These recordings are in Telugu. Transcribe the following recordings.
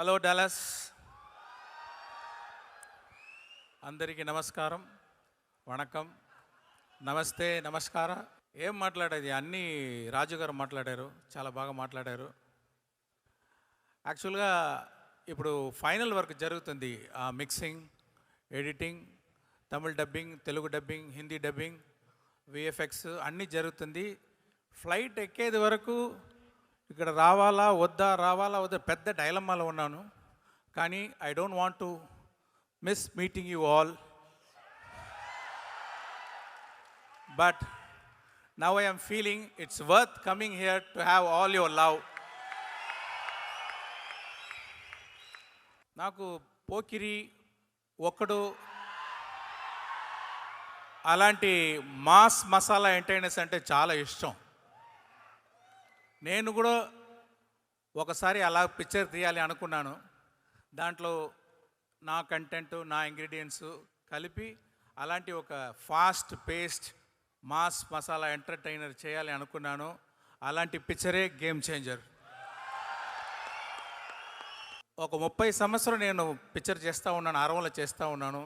హలో డాలస్, అందరికీ నమస్కారం, వణకం, నమస్తే, నమస్కార. ఏం మాట్లాడేది, అన్నీ రాజుగారు మాట్లాడారు, చాలా బాగా మాట్లాడారు. యాక్చువల్గా ఇప్పుడు ఫైనల్ వర్క్ జరుగుతుంది, mixing, editing, Tamil dubbing, Telugu dubbing, Hindi dubbing, VFX అన్నీ జరుగుతుంది. ఫ్లైట్ ఎక్కేది వరకు ఇక్కడ రావాలా వద్దా పెద్ద డైలమాలో ఉన్నాను. కానీ I don't want to miss meeting you all, but now I am feeling it's worth coming here to have all your love. నాకు పోకిరి, ఒక్కడు అలాంటి మాస్ మసాలా ఎంటర్టైనర్స్ అంటే చాలా ఇష్టం. నేను కూడా ఒకసారి అలా పిక్చర్ తీయాలి అనుకున్నాను. దాంట్లో నా కంటెంట్, నా ఇంగ్రీడియంట్స్ కలిపి అలాంటి ఒక fast paced mass masala entertainer చేయాలి అనుకున్నాను. అలాంటి పిక్చరే గేమ్ చేంజర్. ఒక 30 సంవత్సరం నేను పిక్చర్ చేస్తూ ఉన్నాను, అరవలో చేస్తూ ఉన్నాను,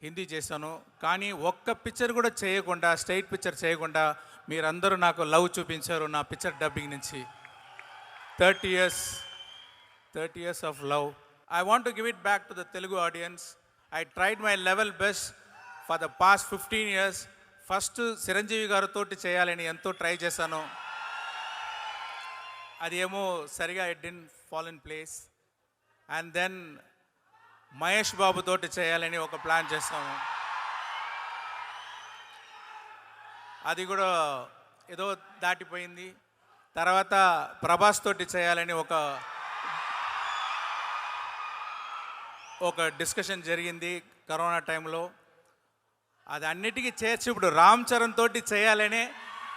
హిందీ చేశాను. కానీ ఒక్క పిక్చర్ కూడా చేయకుండా, స్ట్రైట్ పిక్చర్ చేయకుండా మీరందరూ నాకు లవ్ చూపించారు నా పిక్చర్ డబ్బింగ్ నుంచి. 30 years of love. I want to give it back to the Telugu audience. I tried my level best for the past 15 years. First Chiranjeevi గారితో చేయాలని ఎంతో ట్రై చేశాను. అది ఏమో సరిగా it didn't fall in place. And then Mahesh Babu తోటి చేయాలని ఒక ప్లాన్ చేస్తాము. అది కూడా ఏదో దాటిపోయింది. తర్వాత ప్రభాస్ తోటి చేయాలని ఒక డిస్కషన్ జరిగింది కరోనా టైంలో. అది అన్నిటికీ చేర్చి ఇప్పుడు రామ్ చరణ్ తోటి చేయాలనే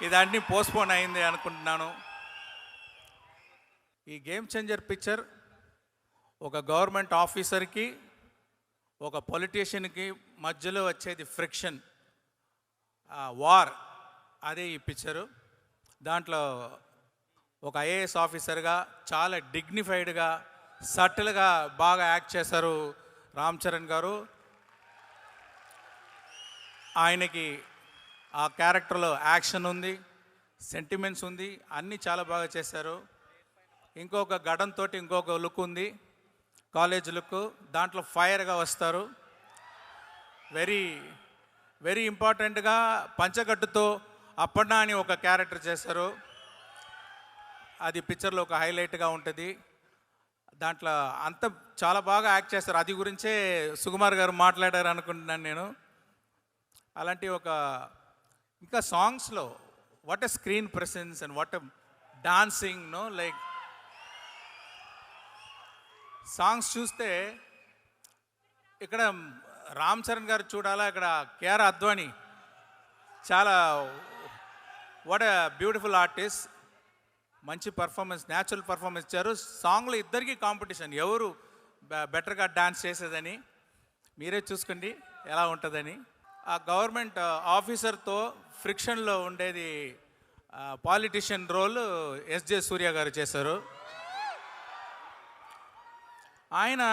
ఇది అన్నీ పోస్ట్పోన్ అయింది అనుకుంటున్నాను. ఈ గేమ్ చేంజర్ పిక్చర్ ఒక గవర్నమెంట్ ఆఫీసర్కి, ఒక పొలిటీషియన్కి మధ్యలో వచ్చేది ఫ్రిక్షన్, వార్, అదే ఈ పిక్చరు. దాంట్లో ఒక ఐఏఎస్ ఆఫీసర్గా చాలా డిగ్నిఫైడ్గా, సటిల్గా బాగా యాక్ట్ చేశారు రామ్ చరణ్ గారు. ఆయనకి ఆ క్యారెక్టర్లో యాక్షన్ ఉంది, సెంటిమెంట్స్ ఉంది, అన్నీ చాలా బాగా చేశారు. ఇంకొక గడంతో ఇంకొక లుక్ ఉంది, కాలేజ్ లుక్. దాంట్లో ఫైర్గా వస్తారు. వెరీ వెరీ ఇంపార్టెంట్గా పంచగట్టుతో అప్పన్నా అని ఒక క్యారెక్టర్ చేశారు. అది పిక్చర్లో ఒక హైలైట్గా ఉంటుంది. దాంట్లో అంత చాలా బాగా యాక్ట్ చేస్తారు. అది గురించే సుకుమార్ గారు మాట్లాడారు అనుకుంటున్నాను నేను. అలాంటి ఒక ఇంకా సాంగ్స్లో what a screen presence and what a dancing, no like songs చూస్తే ఇక్కడ రామ్ చరణ్ గారు చూడాలా, ఇక్కడ కేఆర్ అద్వానీ చాలా వాట్ ఎ బ్యూటిఫుల్ ఆర్టిస్ట్. మంచి పర్ఫార్మెన్స్, న్యాచురల్ పర్ఫార్మెన్స్ ఇచ్చారు. సాంగ్లో ఇద్దరికీ కాంపిటీషన్, ఎవరు బెటర్గా డాన్స్ చేసేదని. మీరే చూసుకోండి ఎలా ఉంటుందని. ఆ గవర్నమెంట్ ఆఫీసర్తో ఫ్రిక్షన్లో ఉండేది పాలిటిషియన్ రోల్ ఎస్జే సూర్య గారు చేశారు. ఆయన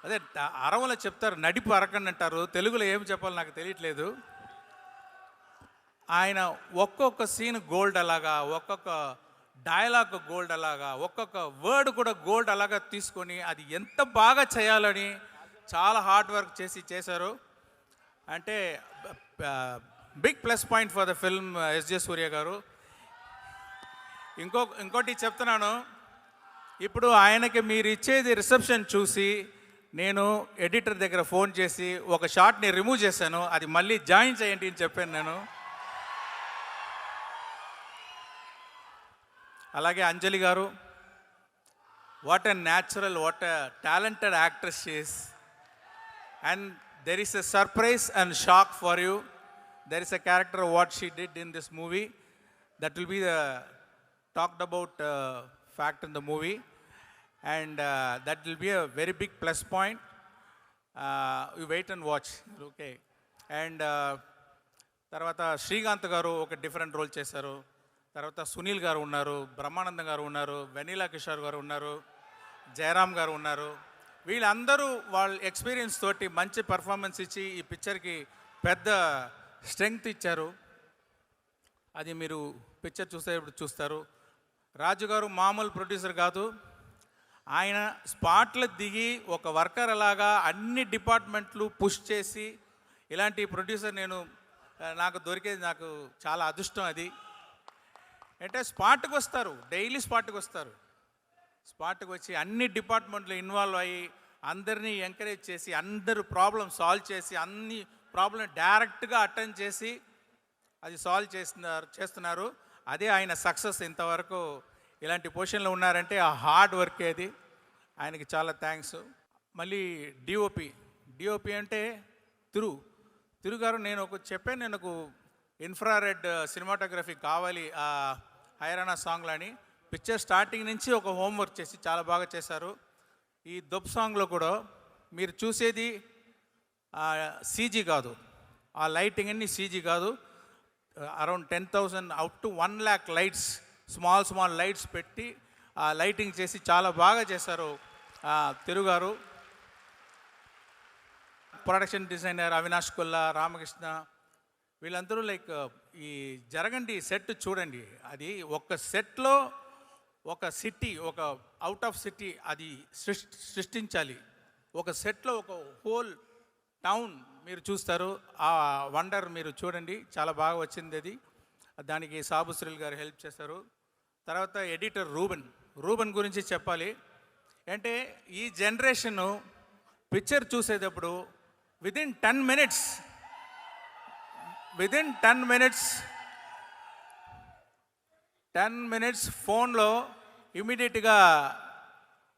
అదే అరవలో చెప్తారు, నడిపు అరకండి అంటారు. తెలుగులో ఏం చెప్పాలో నాకు తెలియట్లేదు. ఆయన ఒక్కొక్క సీన్ గోల్డ్ అలాగా, ఒక్కొక్క డైలాగ్ గోల్డ్ అలాగా, ఒక్కొక్క వర్డ్ కూడా గోల్డ్ అలాగా తీసుకొని అది ఎంత బాగా చేయాలని చాలా హార్డ్ వర్క్ చేశారు. అంటే big plus point for the film SJ Suryah garu. ఇంకోటి చెప్తున్నాను, ఇప్పుడు ఆయనకి మీరు ఇచ్చేది రిసెప్షన్ చూసి నేను ఎడిటర్ దగ్గర ఫోన్ చేసి ఒక షాట్ని రిమూవ్ చేశాను, అది మళ్ళీ జాయిన్ చేయండి అని చెప్పాను నేను. అలాగే అంజలి గారు, what a natural, what a talented actress she is. And there is a surprise and shock for you. There is a character what she did in this movie that will be the talked about fact in the movie. And that will be a very big plus point. You wait and watch, okay. And తర్వాత శ్రీకాంత్ గారు ఒక డిఫరెంట్ రోల్ చేశారు. తర్వాత సునీల్ గారు ఉన్నారు, బ్రహ్మానందం గారు ఉన్నారు, వెనీలా కిషోర్ గారు ఉన్నారు, జయరామ్ గారు ఉన్నారు. వీళ్ళందరూ వాళ్ళ ఎక్స్పీరియన్స్ తోటి మంచి పర్ఫార్మెన్స్ ఇచ్చి ఈ పిక్చర్కి పెద్ద స్ట్రెంగ్త్ ఇచ్చారు. అది మీరు పిక్చర్ చూసేటప్పుడు చూస్తారు. రాజు గారు మామూలు ప్రొడ్యూసర్ కాదు. ఆయన స్పాట్లో దిగి ఒక వర్కర్ అలాగా అన్ని డిపార్ట్మెంట్లు పుష్ చేసి ఇలాంటి ప్రొడ్యూసర్ నాకు దొరికేది నాకు చాలా అదృష్టం. అది అంటే స్పాట్కి వస్తారు, డైలీ స్పాట్కి వస్తారు. స్పాట్కి వచ్చి అన్ని డిపార్ట్మెంట్లు ఇన్వాల్వ్ అయ్యి అందరినీ ఎంకరేజ్ చేసి అందరూ ప్రాబ్లం సాల్వ్ చేసి అన్ని ప్రాబ్లం డైరెక్ట్గా అటెండ్ చేసి అది సాల్వ్ చేస్తున్నారు. అదే ఆయన సక్సెస్. ఇంతవరకు ఇలాంటి పొజిషన్లో ఉన్నారంటే ఆ హార్డ్ వర్క్ అది. ఆయనకి చాలా థ్యాంక్స్. మళ్ళీ డిఓపి అంటే తిరు గారు నేను చెప్పాను, నేను ఇన్ఫ్రారెడ్ సినిమాటోగ్రఫీ కావాలి ఆ హైరానా సాంగ్లో అని. పిక్చర్ స్టార్టింగ్ నుంచి ఒక హోంవర్క్ చేసి చాలా బాగా చేశారు. ఈ దొబ్ సాంగ్లో కూడా మీరు చూసేది సీజీ కాదు, ఆ లైటింగ్ అన్ని సీజీ కాదు. Around 10,000 up to 1 lakh lights, small lights పెట్టి ఆ లైటింగ్ చేసి చాలా బాగా చేశారు తిరుగారు. ప్రొడక్షన్ డిజైనర్ అవినాష్ కొల్లా, రామకృష్ణ, వీళ్ళందరూ ఈ జరగండి సెట్ చూడండి. అది ఒక సెట్లో ఒక సిటీ, ఒక అవుట్ ఆఫ్ సిటీ అది సృష్టించాలి. ఒక సెట్లో ఒక హోల్ టౌన్ మీరు చూస్తారు. ఆ వండర్ మీరు చూడండి, చాలా బాగా వచ్చింది అది. దానికి సాబుశ్రీల్ గారు హెల్ప్ చేశారు. తర్వాత ఎడిటర్ రూబెన్ గురించి చెప్పాలి. అంటే ఈ జనరేషను పిక్చర్ చూసేటప్పుడు విదిన్ 10 మినిట్స్ ఫోన్లో ఇమీడియట్గా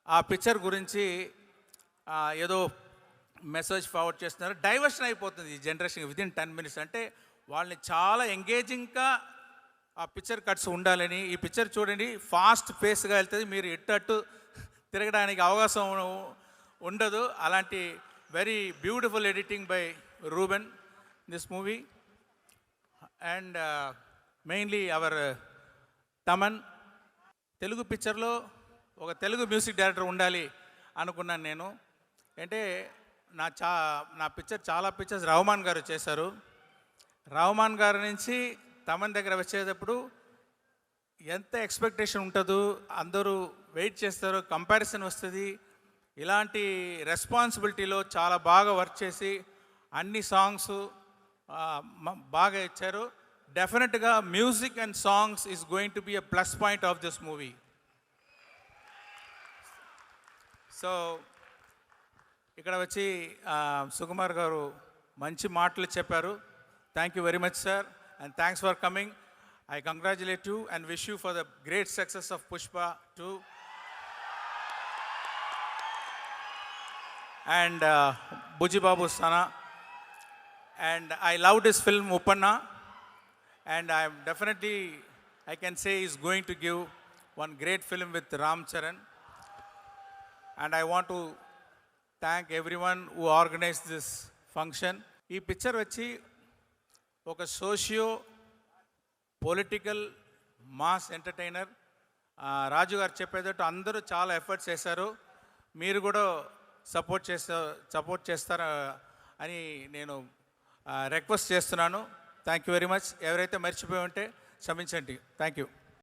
ఆ పిక్చర్ గురించి ఏదో మెసేజ్ ఫార్వర్డ్ చేస్తున్నారు. డైవర్షన్ అయిపోతుంది ఈ జనరేషన్ విదిన్ 10 మినిట్స్. అంటే వాళ్ళని చాలా ఎంగేజింగ్గా ఆ పిక్చర్ కట్స్ ఉండాలని. ఈ పిక్చర్ చూడండి, ఫాస్ట్ పేస్గా వెళ్తుంది, మీరు ఇట్టట్టు తిరగడానికి అవకాశం ఉండదు. అలాంటి very beautiful editing by Ruben this movie. And mainly our Thaman. Telugu పిక్చర్లో ఒక తెలుగు మ్యూజిక్ డైరెక్టర్ ఉండాలి అనుకున్నాను నేను. అంటే నా చాలా పిక్చర్స్ రహమాన్ గారు చేశారు. రహమాన్ గారి నుంచి తమన్ దగ్గర వచ్చేటప్పుడు ఎంత ఎక్స్పెక్టేషన్ ఉంటుందో, అందరూ వెయిట్ చేస్తారు, కంపారిజన్ వస్తుంది. ఇలాంటి రెస్పాన్సిబిలిటీలో చాలా బాగా వర్క్ చేసి అన్ని సాంగ్స్ బాగా ఇచ్చారు. డెఫినెట్గా music and songs is going to be a plus point of this movie. So ఇక్కడ వచ్చి సుకుమార్ గారు మంచి మాటలు చెప్పారు. Thank you very much sir, and thanks for coming. I congratulate you and wish you for the great success of Pushpa 2. And Buji Babu Sana. And I loved his film Uppanna. And I can say he's going to give one great film with Ram Charan. And I want to thank everyone who organized this function. Ee picture vachi oka socio political mass entertainer Raju garu చెప్పేటట్టు అందరూ చాలా ఎఫర్ట్స్ చేశారు. మీరు కూడా సపోర్ట్ చేస్తారా అని నేను రిక్వెస్ట్ చేస్తున్నాను. Thank you very much. ఎవరైతే మర్చిపోయి ఉంటే క్షమించండి. Thank you.